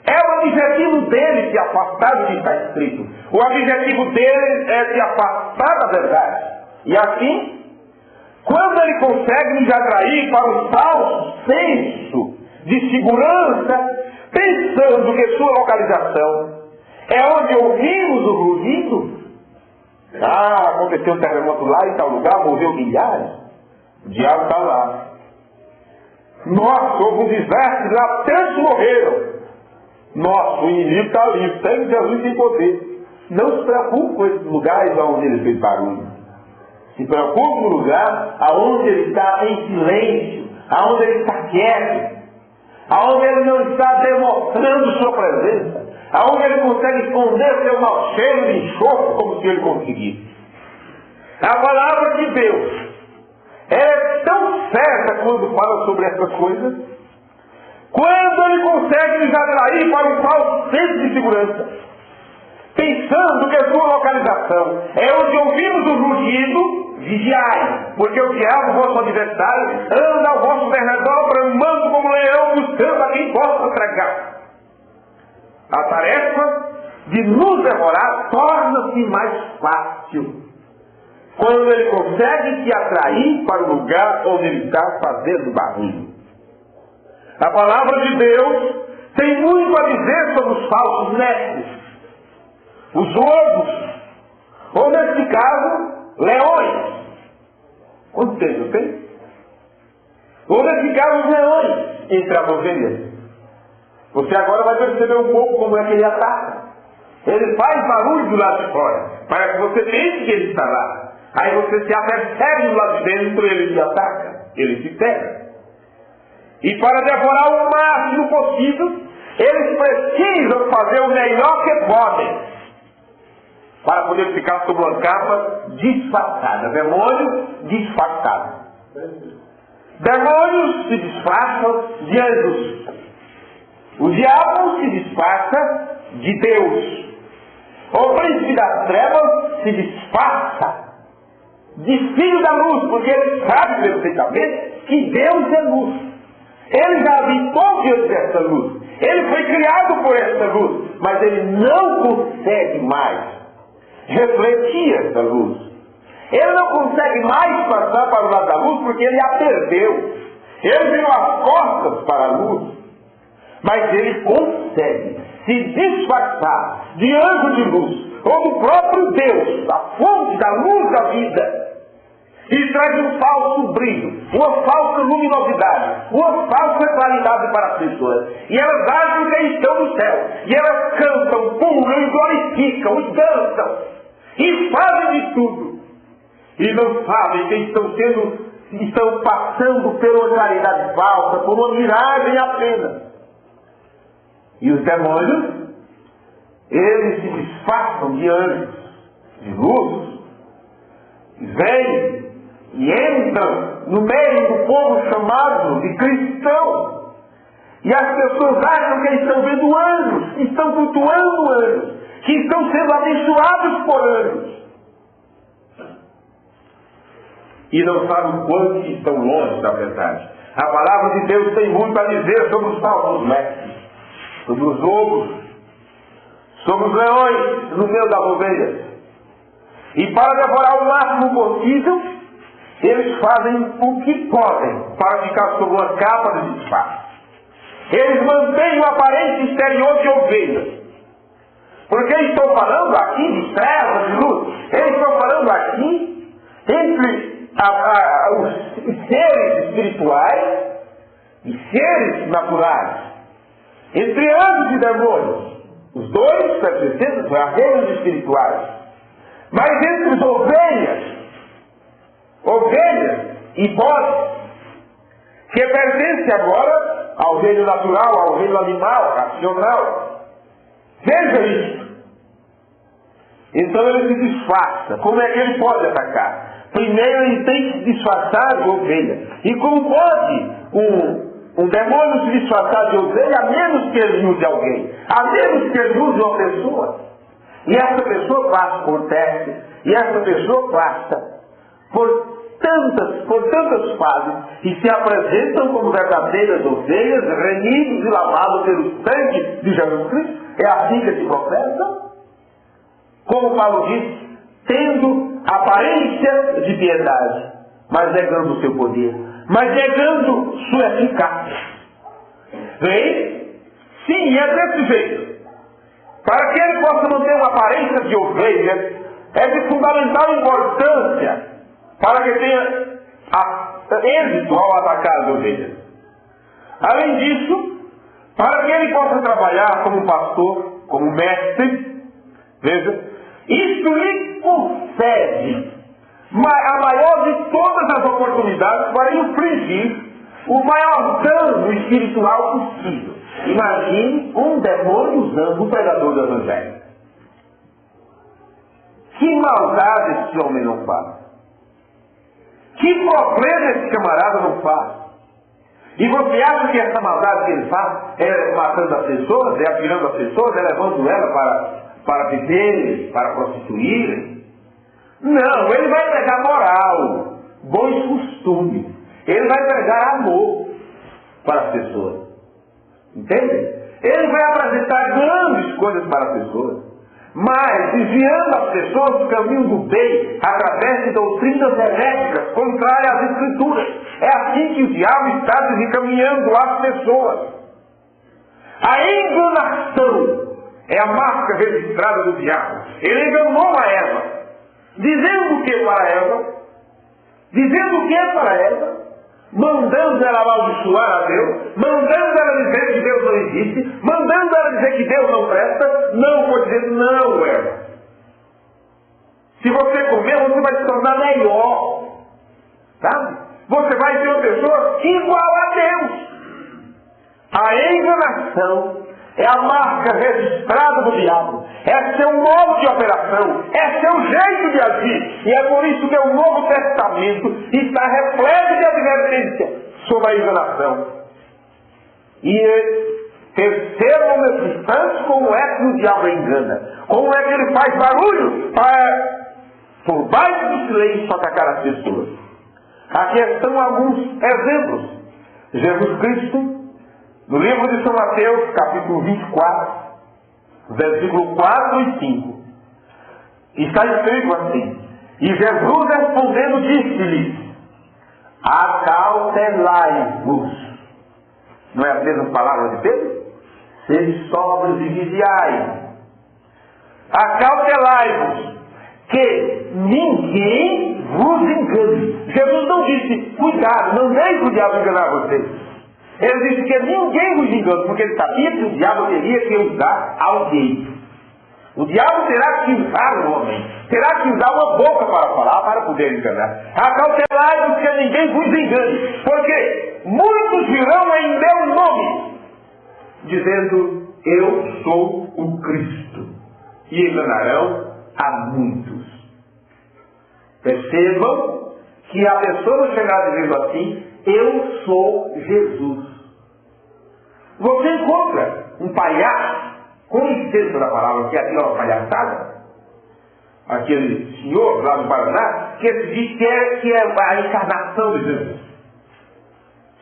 É o objetivo dele se afastar do que está escrito. O objetivo dele é se afastar da verdade. E assim, quando ele consegue nos atrair para um falso senso de segurança, pensando que sua localização é onde ouvimos o rugido, aconteceu um terremoto lá em tal lugar, morreu milhares, o diabo está lá. Nossa, houve um desastre lá, tantos morreram. Nossa, o inimigo está ali, o sangue de Jesus tem poder. Não se preocupe com esses lugares onde ele fez barulho. Se preocupe no lugar aonde ele está em silêncio, aonde ele está quieto, aonde ele não está demonstrando sua presença, aonde ele consegue esconder seu mau cheiro de enxofre como se ele conseguisse. A palavra de Deus é tão certa quando fala sobre essas coisas, quando ele consegue nos atrair para um falso senso de segurança, pensando que a sua localização é onde ouvimos o rugido, vigiai, porque o diabo, vosso adversário, anda ao vosso derredor, bramando como leão, buscando a quem possa tragar. A tarefa de nos devorar torna-se mais fácil quando ele consegue te atrair para o lugar onde ele está fazendo barulho. A palavra de Deus tem muito a dizer sobre os falsos mestres, os lobos, ou nesse caso, leões. Quantos textos tem? Ou nesse caso, os leões entre as ovelhas. Você agora vai perceber um pouco como é que ele ataca. Ele faz barulho do lado de fora, para que você pense que ele está lá. Aí você se apercebe do lado de dentro, ele te ataca, ele te pega. E para devorar o máximo possível, eles precisam fazer o melhor que podem para poder ficar sob uma capa disfarçada. Demônio disfarçado. Demônios se disfarçam de anjos. O diabo se disfarça de Deus. O príncipe das trevas se disfarça de filho da luz, porque ele sabe perfeitamente que Deus é luz. Ele já habitou diante dessa luz. Ele foi criado por essa luz. Mas ele não consegue mais refletir essa luz. Ele não consegue mais passar para o lado da luz porque ele a perdeu. Ele virou as costas para a luz. Mas ele consegue se disfarçar de anjo de luz, ou do próprio Deus, a fonte da luz da vida. E traz um falso brilho, uma falsa luminosidade, uma falsa claridade para as pessoas. E elas acham que estão no céu. E elas cantam, pulam, e glorificam, e dançam. E fazem de tudo. E não sabem que estão passando por uma claridade falsa, por uma miragem apenas. E os demônios, eles se disfarçam de anjos, de luz, vêm e entram no meio do povo chamado de cristão. E as pessoas acham que estão vendo anjos, que estão cultuando anjos, que estão sendo abençoados por anjos. e não sabem o quanto estão longe da verdade. A palavra de Deus tem muito a dizer sobre os falsos mestres, sobre os lobos, sobre os leões no meio das ovelhas. E para devorar o máximo possível, eles fazem o que podem para ficar sob uma capa de disfarce. Eles mantêm o aparente exterior de ovelhas. Porque eles estão falando aqui de trevas, de luz. Eles estão falando aqui entre os seres espirituais e seres naturais. Entre anjos e demônios. Os dois pertencentes a reinos espirituais. Mas entre as ovelhas e bodes, que pertence agora ao reino natural, ao reino animal, racional. Veja isso. Então ele se disfarça. Como é que ele pode atacar? Primeiro ele tem que se disfarçar de ovelha. E como pode um demônio se disfarçar de ovelha, a menos que ele use alguém, a menos que ele use uma pessoa? E essa pessoa passa por teste, e essa pessoa passa por tantas fases, e se apresentam como verdadeiras ovelhas, remidos e lavados pelo sangue de Jesus Cristo. É assim que se professa. Como Paulo diz, tendo aparência de piedade, mas negando o seu poder, mas negando sua eficácia. Vem? Sim, é desse jeito. Para que ele possa manter uma aparência de ovelha, é de fundamental importância para que tenha êxito ao atacar as ovelhas. Além disso, para que ele possa trabalhar como pastor, como mestre, veja, isso lhe concede a maior de todas as oportunidades para infligir o maior dano espiritual possível. Imagine um demônio usando o pregador do Evangelho. Que maldade esse homem não faz. Que problema esse camarada não faz. E você acha que essa maldade que ele faz é matando as pessoas, é atirando as pessoas, é levando ela para beber, para prostituir? Não, ele vai pregar moral, bons costumes. Ele vai pregar amor para as pessoas. Entende? Ele vai apresentar grandes coisas para as pessoas. Mas desviando as pessoas do caminho do bem através de doutrinas heréticas contrárias às Escrituras. É assim que o diabo está desencaminhando as pessoas. A enganação é a marca registrada do diabo. Ele enganou a Eva, dizendo o que para Eva? Dizendo o que para Eva? Mandando ela amaldiçoar a Deus, mandando ela dizer que Deus não existe, mandando ela dizer que Deus não presta. Não, vou dizer não, Eva. Se você comer, você vai se tornar melhor. Sabe? Você vai ser uma pessoa igual a Deus. A enganação é a marca registrada do diabo. É seu modo de operação. É seu jeito de agir. E é por isso que o Novo Testamento está repleto de advertência sobre a enganação. E percebam nesse instante como é que o diabo engana. Como é que ele faz barulho para, por baixo do silêncio, atacar as pessoas. Aqui estão alguns exemplos. Jesus Cristo, no livro de São Mateus, capítulo 24, versículo 4 e 5, está escrito assim: e Jesus respondendo disse-lhes: acautelai-vos. Não é a mesma palavra de Pedro? Sede sóbrios e vigiai. Acautelai-vos, que ninguém vos engane. Jesus não disse: cuidado, não deixe o diabo enganar vocês. Ele disse que ninguém vos engane, porque ele sabia que o diabo teria que usar alguém. O diabo terá que usar um homem, terá que usar uma boca para falar, para poder enganar. Acautelai-vos que ninguém vos engane, porque muitos virão em meu nome, dizendo: eu sou o Cristo, e enganarão a muitos. Percebam que a pessoa chegar dizendo assim: eu sou Jesus. Você encontra um palhaço, com licença da palavra, que aqui é uma palhaçada, aquele senhor lá do Paraná, que se diz que é a encarnação de Jesus.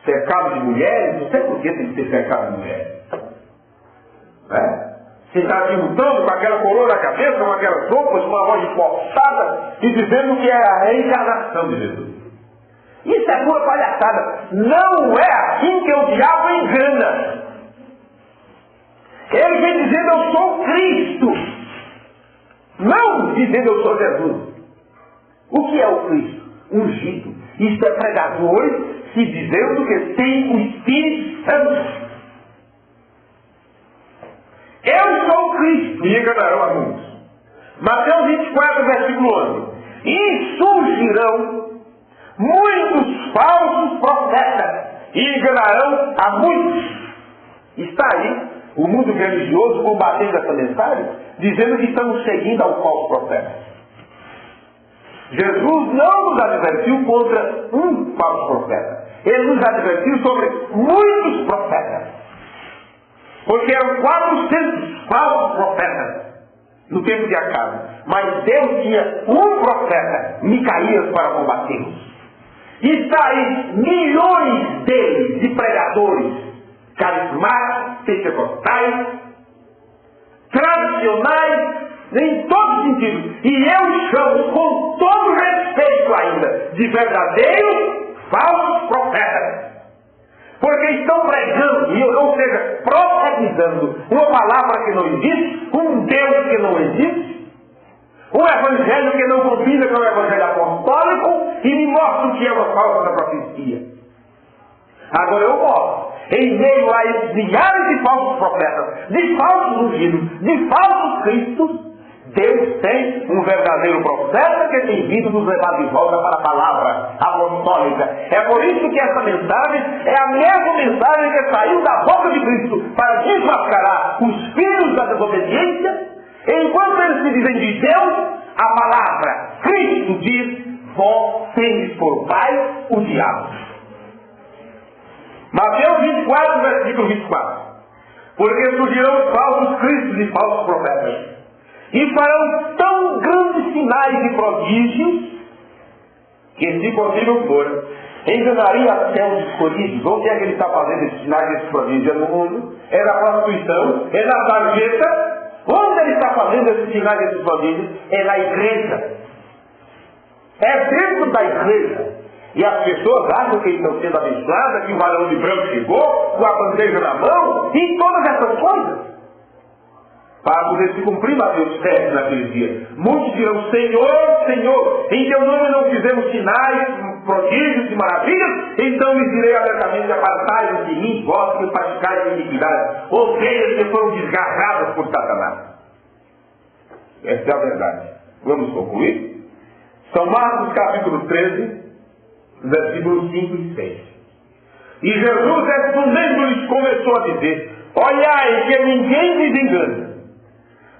Cercado de mulheres, não sei por que tem que ser cercado de mulheres. Você está se lutando com aquela coroa na cabeça, com aquelas roupas, com uma voz esforçada e dizendo que é a reencarnação de Jesus. Isso é pura palhaçada. Não é assim que o diabo engana. Ele vem dizendo eu sou Cristo. Não dizendo eu sou Jesus. O que é o Cristo? Ungido. Isto é pregadores se dizendo que tem o Espírito Santo. Eu sou Cristo, e enganarão a muitos. Mateus 24, versículo 11. E surgirão muitos falsos profetas, e enganarão a muitos. Está aí o mundo religioso combatendo essa mensagem, dizendo que estamos seguindo ao falso profeta. Jesus não nos advertiu contra um falso profeta. Ele nos advertiu sobre muitos profetas. Porque eram 400 falsos profetas no tempo de Acabe. Mas Deus tinha um profeta, Micaías, para combatê-los. E está aí milhões deles, de pregadores, carismáticos, pentecostais, tradicionais, em todos os sentidos. E eu chamo, com todo respeito ainda, de verdadeiros falsos profetas. Porque estão pregando, ou seja, profetizando uma palavra que não existe, um Deus que não existe, um evangelho que não combina com o evangelho apostólico, e me mostra o que é uma falsa profecia. Agora eu mostro, em meio a esses milhares de falsos profetas, de falsos ungidos, de falsos cristos, Deus tem um verdadeiro profeta que tem vindo nos levar de volta para a palavra apostólica. É por isso que essa mensagem é a mesma mensagem que saiu da boca de Cristo para desmascarar os filhos da desobediência. Enquanto eles se dizem de Deus, a palavra Cristo diz: vós tendes por pai o diabo. Mateus 24, versículo 24. Porque surgirão falsos cristos e falsos profetas, e farão tão grandes sinais e prodígios, que se possível for, enganaria até os escolhidos. Onde é que ele está fazendo esses sinais e esses prodígios? É no mundo? É na prostituição? É na sarjeta? Onde ele está fazendo esses sinais e esses prodígios? É na igreja. É dentro da igreja. E as pessoas acham que estão sendo abençoadas, que o varão de branco chegou, com a bandeja na mão, e todas essas coisas. Para poder se cumprir Mateus 7 naquele dia. Muitos dirão: Senhor, Senhor, em teu nome não fizemos sinais, prodígios e maravilhas, então lhes direi abertamente: apartai-vos de mim, vós que praticais iniquidade, ovelhas que foram desgarradas por Satanás. Essa é a verdade. Vamos concluir? São Marcos capítulo 13, versículos 5 e 6. E Jesus, respondendo-lhes, começou a dizer: olhai que ninguém vos engane,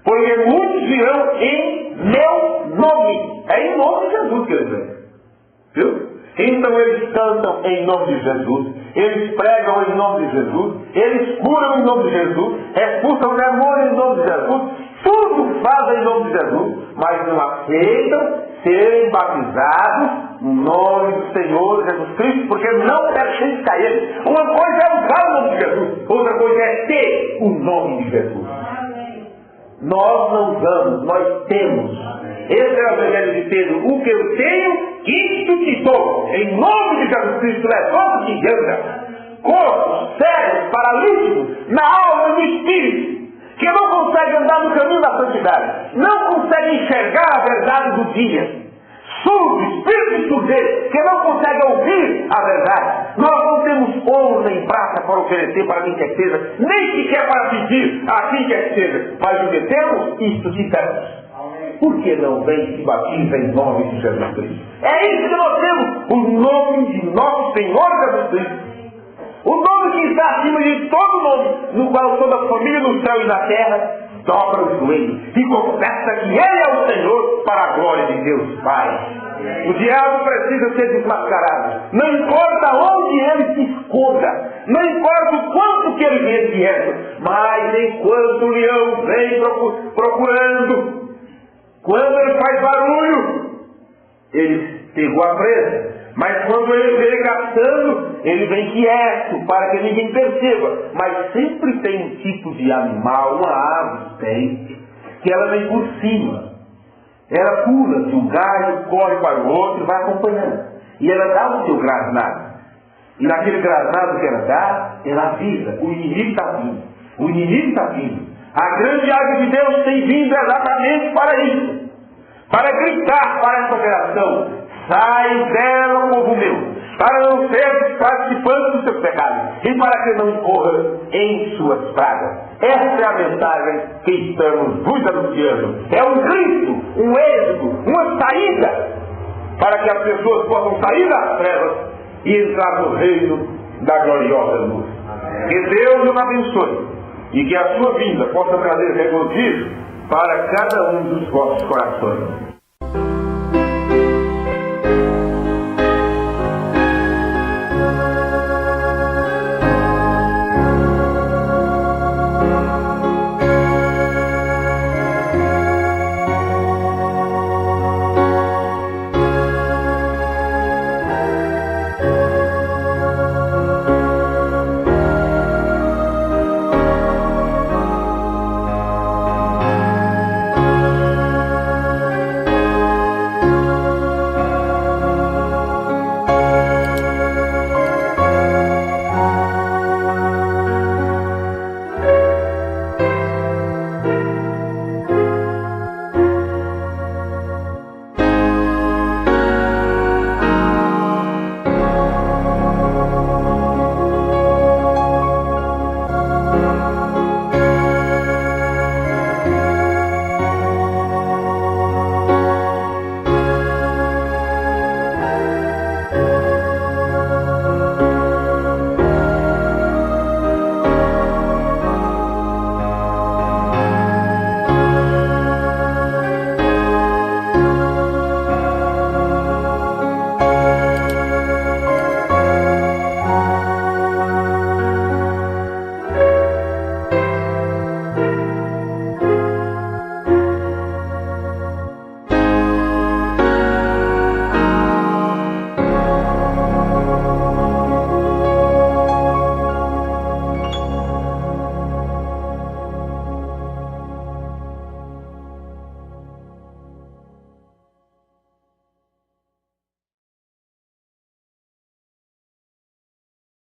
porque muitos virão em meu nome. É em nome de Jesus que eles vêm. Viu? Então eles cantam em nome de Jesus, eles pregam em nome de Jesus, eles curam em nome de Jesus, expulsam demônios em nome de Jesus, tudo fazem em nome de Jesus, mas não aceitam serem batizados no nome do Senhor Jesus Cristo, porque não pertence a Ele. Uma coisa é usar o nome de Jesus, outra coisa é ter o nome de Jesus. Nós não usamos, nós temos. Esse é o evangelho de Pedro. O que eu tenho, isto te dou. Em nome de Jesus Cristo, levanta que anda. Corpos, cegos, paralíticos, na alma e no espírito, que não conseguem andar no caminho da santidade, não conseguem enxergar a verdade do dia. Surdo, espírito de surdez, que não conseguem ouvir a verdade. Nós não temos ouro nem prata para oferecer para quem quer que seja, nem sequer para pedir a quem quer que seja. Mas o que temos, isto te damos. Por que não vem e se batiza em nome de Jesus Cristo? É isso que nós temos, o nome de nosso Senhor Jesus Cristo. O nome que está acima de todo nome, no qual toda a família no céu e na terra dobra o joelho e confessa que Ele é o Senhor para a glória de Deus Pai. O diabo precisa ser desmascarado. Não importa onde ele se esconda, não importa o quanto que ele vem quieto, mas enquanto o leão vem procurando, quando ele faz barulho, ele pegou a presa. Mas quando ele vem gastando, ele vem quieto, para que ninguém perceba. Mas sempre tem um tipo de animal, uma ave tem, que ela vem por cima. Ela pula de um galho, corre para o outro e vai acompanhando. E ela dá o seu grasnado. E naquele grasnado que ela dá, ela avisa, o inimigo está vindo. O inimigo está vindo. A grande ave de Deus tem vindo exatamente para isso. Para gritar para essa geração: sai dela, povo meu, para não ser participante dos seus pecados e para que não incorra em suas pragas. Essa é a mensagem que estamos vos anunciando. É um grito, um êxodo, uma saída, para que as pessoas possam sair das trevas e entrar no reino da gloriosa luz. Que Deus os abençoe e que a sua vinda possa trazer regozijo para cada um dos vossos corações.